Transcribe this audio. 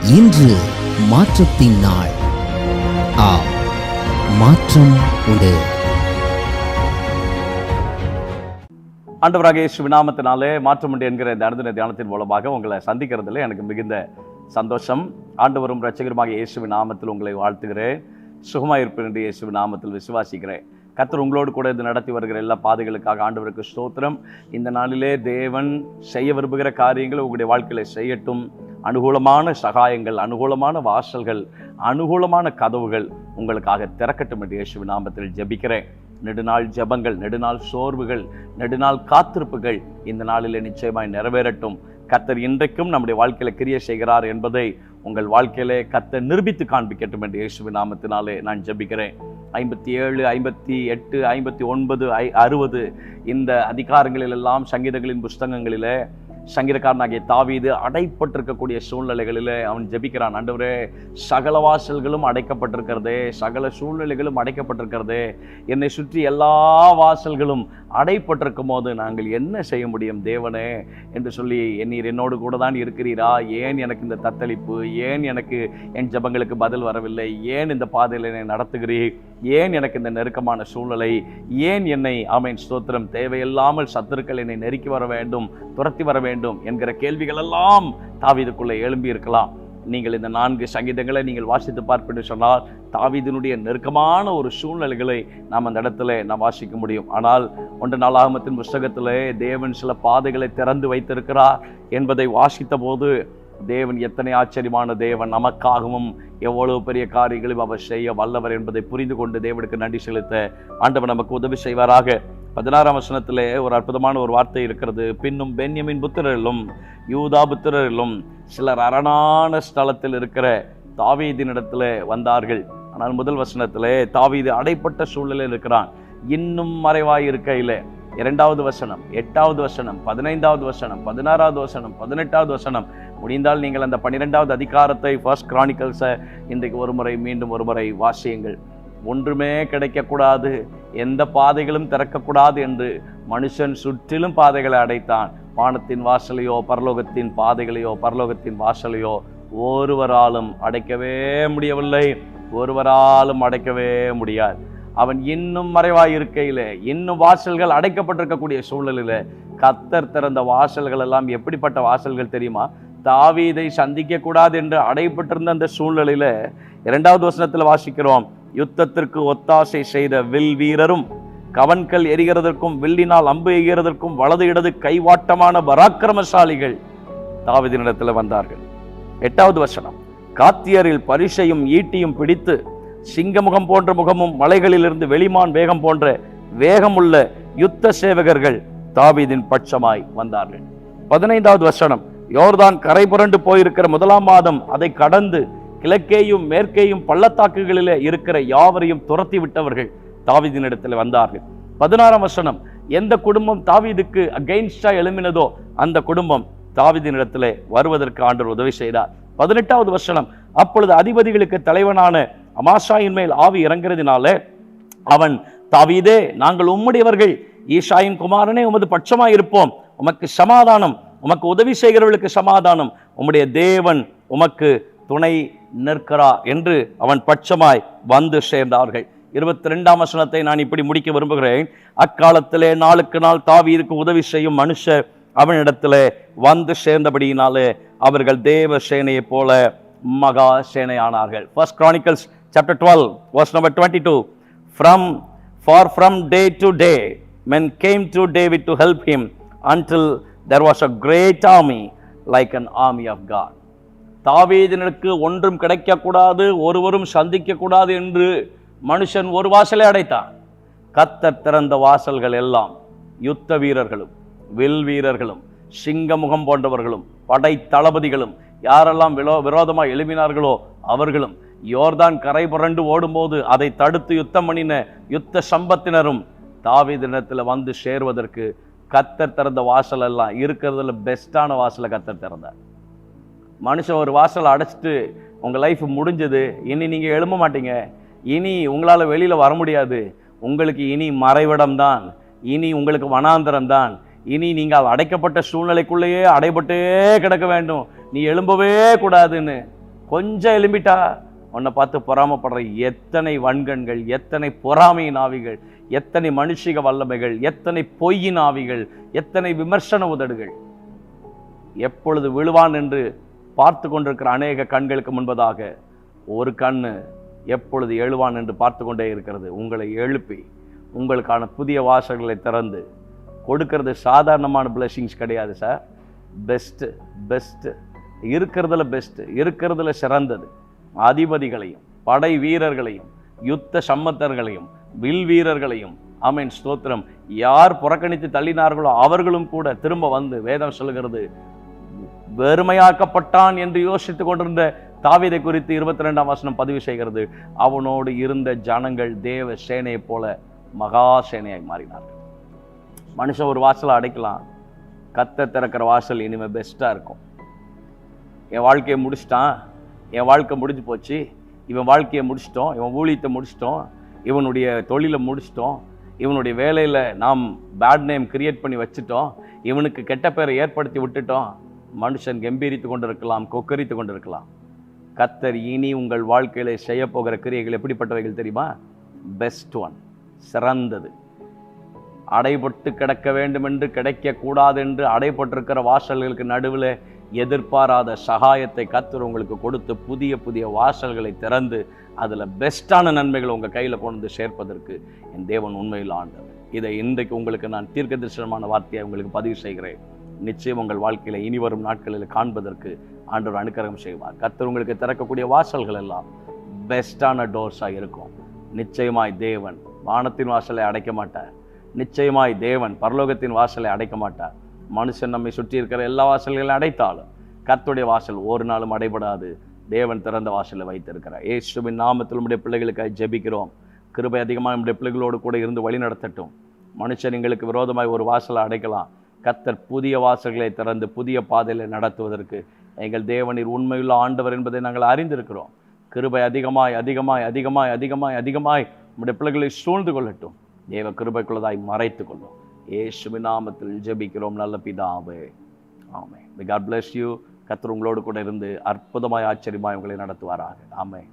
இன்று மாற்றத்தின் நாள். மாற்றம் உண்டு. ஆண்டவராகிய இயேசுவின் நாமத்தினாலே மாற்றம் உண்டு என்கிற இந்த அனுதின தியானத்தின் மூலமாக உங்களை சந்திக்கிறதுல எனக்கு மிகுந்த சந்தோஷம். ஆண்டவரும் இரட்சகருமாக இயேசுவின் நாமத்தில் உங்களை வாழ்த்துகிறேன். சுகமாயிருப்பேன் என்று இயேசுவின் நாமத்தில் விசுவாசிக்கிறேன். கர்த்தர் உங்களோடு கூட இது நடத்தி வருகிற எல்லா பாதைகளுக்காக ஆண்டவருக்கு ஸ்தோத்திரம். இந்த நாளிலே தேவன் செய்ய விரும்புகிற காரியங்களை உங்களுடைய வாழ்க்கையில செய்யட்டும். அனுகூலமான சகாயங்கள், அனுகூலமான வாசல்கள், அனுகூலமான கதவுகள் உங்களுக்காக திறக்கட்டும் என்று இயேசுவின் நாமத்தில் ஜெபிக்கிறேன். நெடுநாள் ஜெபங்கள், நெடுநாள் சோர்வுகள், நெடுநாள் காத்திருப்புகள் இந்த நாளிலே நிச்சயமாய் நிறைவேறட்டும். கர்த்தர் இன்றைக்கும் நம்முடைய வாழ்க்கையில கிரியை செய்கிறார் என்பதை உங்கள் வாழ்க்கையிலே கர்த்தர் நிரூபித்து காண்பிக்கட்டும் என்று இயேசுவின் நாமத்தினாலே நான் ஜெபிக்கிறேன். 57, 58, 59, 60 இந்த அதிகாரங்களில் எல்லாம் சங்கீதங்களின் புஸ்தகங்களிலே சங்கீதக்காரனாகிய தாவீது அடைப்பட்டிருக்கக்கூடிய சூழ்நிலைகளிலே அவன் ஜெபிக்கிறான். ஆண்டவரே, சகல வாசல்களும் அடைக்கப்பட்டிருக்கிறதே, சகல சூழ்நிலைகளும் அடைக்கப்பட்டிருக்கிறதே, என்னை சுற்றி எல்லா வாசல்களும் அடைப்பட்டிருக்கும் போது நாங்கள் என்ன செய்ய முடியும் தேவனே என்று சொல்லி, நீர் என்னோடு கூட தான் இருக்கிறீரா? ஏன் எனக்கு இந்த தத்தளிப்பு? ஏன் எனக்கு என் ஜெபங்களுக்கு பதில் வரவில்லை? ஏன் இந்த பாதையில் என்னை நடத்துகிறீர்? ஏன் எனக்கு இந்த நெருக்கமான சூழ்நிலை? ஏன் என்னை ஆமென் ஸ்தோத்திரம் தேவையில்லாமல் சத்துருக்கள் என்னை நெருக்கி வர வேண்டும், துரத்தி வர வேண்டும் என்கிற கேள்விகள் எல்லாம் தாவீதுக்குள்ளே எழும்பி இருக்கலாம். நீங்கள் இந்த 4 சங்கீதங்களை நீங்கள் வாசித்து பார்ப்பேன்னு சொன்னால் தாவீதினுடைய நெருக்கமான ஒரு சூழ்நிலைகளை நாம் அந்த இடத்துல நாம் வாசிக்க முடியும். ஆனால் 1 நாளாகமத்தின் புஸ்தகத்திலே தேவன் சில பாதைகளை திறந்து வைத்திருக்கிறார் என்பதை வாசித்த போது தேவன் எத்தனை ஆச்சரியமான தேவன், நமக்காகவும் எவ்வளவு பெரிய காரியங்களையும் அவர் செய்ய வல்லவர் என்பதை புரிந்து கொண்டு தேவனுக்கு நன்றி செலுத்த ஆண்டவர் நமக்கு உதவி செய்வாராக. 16ஆம் வசனத்திலே ஒரு அற்புதமான ஒரு வார்த்தை இருக்கிறது. பின்னும் பென்யமின் புத்திரரிலும் யூதா புத்திரரிலும் சிலர் அரணான ஸ்தலத்தில் இருக்கிற தாவீதினிடத்துல வந்தார்கள். ஆனால் முதல் வசனத்திலே தாவீது அடைப்பட்ட சூழ்நிலையில் இருக்கிறான். இன்னும் மறைவாய் இருக்கையில 2வது வசனம், 8வது வசனம், 15வது வசனம், 16வது வசனம், 18வது வசனம், முடிந்தால் நீங்கள் அந்த 12வது அதிகாரத்தை ஃபர்ஸ்ட் கிரானிக்கல்ஸை இன்றைக்கு மீண்டும் ஒரு முறை வாசியுங்கள். ஒன்றுமே கிடைக்கக்கூடாது, எந்த பாதைகளும் திறக்கக்கூடாது என்று மனுஷன் சுற்றிலும் பாதைகளை அடைத்தான். வானத்தின் வாசலையோ பரலோகத்தின் பாதைகளையோ பரலோகத்தின் வாசலையோ ஒருவராலும் அடைக்கவே முடியவில்லை, ஒருவராலும் அடைக்கவே முடியாது. அவன் இன்னும் மறைவாய் இருக்கையில, இன்னும் வாசல்கள் அடைக்கப்பட்டிருக்கக்கூடிய சூழலில் கர்த்தர் திறந்த வாசல்கள் எல்லாம் எப்படிப்பட்ட வாசல்கள் தெரியுமா? தாவீதை சந்திக்க கூடாது என்று அடைப்பட்டிருந்த அந்த சூழ்நிலையில 2வது வசனத்தில் வாசிக்கிறோம், யுத்தத்திற்கு ஒத்தாசை செய்த வில் வீரரும் கவன்கள் எரிகிறதற்கும் வில்லினால் அம்பு எய்கிறதற்கும் வலது இடது கைவாட்டமான பராக்கிரமசாலிகள் தாவீதினிடத்தில் வந்தார்கள். 8வது வசனம், காத்தியரில் பரிசையும் ஈட்டியும் பிடித்து சிங்கமுகம் போன்ற முகமும் மலைகளிலிருந்து வெளிமான் வேகம் போன்ற வேகமுள்ள யுத்த சேவகர்கள் தாவீதின் பட்சமாய் வந்தார்கள். 15வது வசனம், யோர்தான் கரை புரண்டு போயிருக்கிற 1ஆம் மாதம் அதை கடந்து கிழக்கேயும் மேற்கேயும் பள்ளத்தாக்குகளிலே இருக்கிற யாவரையும் துரத்தி விட்டவர்கள் தாவீதினிடத்தில் வந்தார்கள். 16ஆம் வசனம், எந்த குடும்பம் தாவீதுக்கு அகைன்ஸ்டா எழும்பினதோ அந்த குடும்பம் தாவீதினிடத்தில் வருவதற்கு ஆண்டவர் உதவி செய்தார். 18வது வசனம், அப்பொழுது அதிபதிகளுக்கு தலைவனான அமாசாயின் மேல் ஆவி இறங்குறதினால அவன், தாவீதே, நாங்கள் உம்முடையவர்கள், ஈசாயின் குமாரனே உமது பட்சமாய் இருப்போம், உமக்கு சமாதானம், உமக்கு உதவி செய்கிறவர்களுக்கு சமாதானம், உம்முடைய தேவன் உமக்கு துணை நிற்கிறார் என்று அவன் பட்சமாய் வந்து சேர்ந்தார்கள். 22ஆம் வசனத்தை நான் இப்படி முடிக்க விரும்புகிறேன். அக்காலத்திலே நாளுக்கு நாள் தாவீதுக்கு உதவி செய்யும் மனுஷர் அவனிடத்திலே வந்து சேர்ந்தபடியினாலே அவர்கள் தேவ சேனையை போல மகா சேனையானார்கள். First Chronicles chapter 12 verse number 22, from day to day men came to David to help him until there was a great army like an army of God. தாவீதினுக்கு ஒன்றும் கிடைக்கக்கூடாது, ஒருவரும் சந்திக்க கூடாது என்று மனுஷன் ஒரு வாசலை அடைத்தான். கர்த்தர் திறந்த வாசல்கள் எல்லாம் யுத்த வீரர்களும் வில் வீரர்களும் சிங்கமுகம் போன்றவர்களும் படை தளபதிகளும் யாரெல்லாம் விரோதமாக எழுப்பினார்களோ அவர்களும், யோர்தான் கரை புரண்டு ஓடும்போது அதை தடுத்து யுத்தம் பண்ணின யுத்த சம்பத்தினரும் தாவீதினிடத்தில் வந்து சேருவதற்கு கர்த்தர் திறந்த வாசல் எல்லாம் இருக்கிறதுல பெஸ்டான வாசலை கர்த்தர் திறந்தார். மனுஷன் ஒரு வாசலை அடைச்சிட்டு உங்கள் லைஃப் முடிஞ்சது, இனி நீங்கள் எழும்ப மாட்டீங்க, இனி உங்களால் வெளியில் வர முடியாது, உங்களுக்கு இனி மறைவிடம் தான், இனி உங்களுக்கு வனாந்தரம் தான், இனி நீங்கள் அடைக்கப்பட்ட சூழ்நிலைக்குள்ளேயே அடைபட்டே கிடக்க வேண்டும், நீ எழும்பவே கூடாதுன்னு கொஞ்சம் எலும்பிட்டா உன்னை பார்த்து பொறாமப்படுற எத்தனை வன்கண்கள், எத்தனை பொறாமையின் ஆவிகள், எத்தனை மனுஷிக வல்லமைகள், எத்தனை பொய்யின் ஆவிகள், எத்தனை விமர்சன உதடுகள். எப்பொழுது விழுவான் என்று பார்த்து கொண்டிருக்கிற அநேக கண்களுக்கு முன்பதாக ஒரு கண்ணு எப்பொழுது எழுவான் என்று பார்த்து கொண்டே இருக்கிறது. உங்களை எழுப்பி உங்களுக்கான புதிய வாசல்களை திறந்து கொடுக்கறது சாதாரணமான பிளெஸிங்ஸ் கிடையாது சார். பெஸ்ட்டு இருக்கிறதுல பெஸ்ட்டு, இருக்கிறதுல சிறந்தது. அதிபதிகளையும் படை வீரர்களையும் யுத்த சம்மத்தர்களையும் வில் வீரர்களையும், ஆமென் ஸ்தோத்திரம், யார் புறக்கணித்து தள்ளினார்களோ அவர்களும் கூட திரும்ப வந்து, வேதம் சொல்லுகிறது, வெறுமையாக்கப்பட்டான் என்று யோசித்துக் கொண்டிருந்த தாவீதை குறித்து 22ஆம் வசனம் பதிவு செய்கிறது. அவனோடு இருந்த ஜனங்கள் தேவ சேனையை போல மகா சேனையாய் மாறினார்கள். மனுஷன் ஒரு வாசலை அடைக்கலாம், கர்த்தர் திறக்கிற வாசல் இனிமேல் பெஸ்ட்டாக இருக்கும். என் வாழ்க்கையை முடிச்சிட்டான், என் வாழ்க்கை முடிஞ்சு போச்சு, இவன் வாழ்க்கையை முடிச்சிட்டோம், இவன் ஊழியத்தை முடிச்சிட்டோம், இவனுடைய தொழிலை முடிச்சிட்டோம், இவனுடைய வேலையில் நாம் பேட் நேம் கிரியேட் பண்ணி வச்சுட்டோம், இவனுக்கு கெட்ட பேரை ஏற்படுத்தி விட்டுட்டோம். மனுஷன் கம்பீரித்து கொண்டிருக்கலாம், கொக்கரித்து கொண்டிருக்கலாம். கர்த்தர் இனி உங்கள் வாழ்க்கையில செய்ய போகிற கிரியைகள் எப்படிப்பட்டவைகள் தெரியுமா? பெஸ்ட் ஒன், சிறந்தது. அடைபட்டு கிடக்க வேண்டும் என்று, கிடைக்க கூடாது என்று அடைபட்டிருக்கிற வாசல்களுக்கு நடுவில் எதிர்பாராத சகாயத்தை கர்த்தர் உங்களுக்கு கொடுத்து புதிய புதிய வாசல்களை திறந்து அதில் பெஸ்ட்டான நன்மைகளை உங்கள் கையில் கொண்டு சேர்ப்பதற்கு என் தேவன் உண்மையில் ஆண்டவர். இதை இன்றைக்கு உங்களுக்கு நான் தீர்க்க தரிசனமான வார்த்தையை உங்களுக்கு பதிவு செய்கிறேன். நிச்சயம் உங்கள் வாழ்க்கையில் இனி வரும் நாட்களில் காண்பதற்கு ஆண்டவர் அனுக்கிரகம் செய்வார். கர்த்தர் உங்களுக்கு திறக்கக்கூடிய வாசல்கள் எல்லாம் பெஸ்ட்டான டோர்ஸாக இருக்கும். நிச்சயமாய் தேவன் வானத்தின் வாசலை அடைக்க மாட்டார். நிச்சயமாய் தேவன் பரலோகத்தின் வாசலை அடைக்க மாட்டார். மனுஷன் நம்மை சுற்றி இருக்கிற எல்லா வாசல்களையும் அடைத்தாலும் கர்த்தருடைய வாசல் ஒரு நாளும் அடைபடாது. தேவன் திறந்த வாசலை வைத்திருக்கிறார். இயேசுவின் நாமத்தில் நம்முடைய பிள்ளைகளுக்காக ஜெபிக்கிறோம். கிருபை அதிகமாக நம்முடைய பிள்ளைகளோடு கூட இருந்து வழி நடத்தட்டும். மனுஷன் எங்களுக்கு விரோதமாய் ஒரு வாசலை அடைக்கலாம், கர்த்தர் புதிய வாசல்களை திறந்து புதிய பாதையில் நடத்துவதற்கு எங்கள் தேவனீர் உண்மையுள்ள ஆண்டவர் என்பதை நாங்கள் அறிந்திருக்கிறோம். கிருபை அதிகமாய் அதிகமாய் அதிகமாய் அதிகமாய் அதிகமாய் நம்முடைய பிள்ளைகளை சூழ்ந்து கொள்ளட்டும். தேவ கிருபைக்குள்ளதாய் மறைத்து கொள்ளும். இயேசுவின் நாமத்தில் ஜெபிக்கிறோம் நல்ல பிதாவே, ஆமென். God bless you. கர்த்தர் உங்களோடு கூட இருந்து அற்புதமாய் ஆச்சரியமாய் உங்களை நடத்துவாராக. ஆமென்.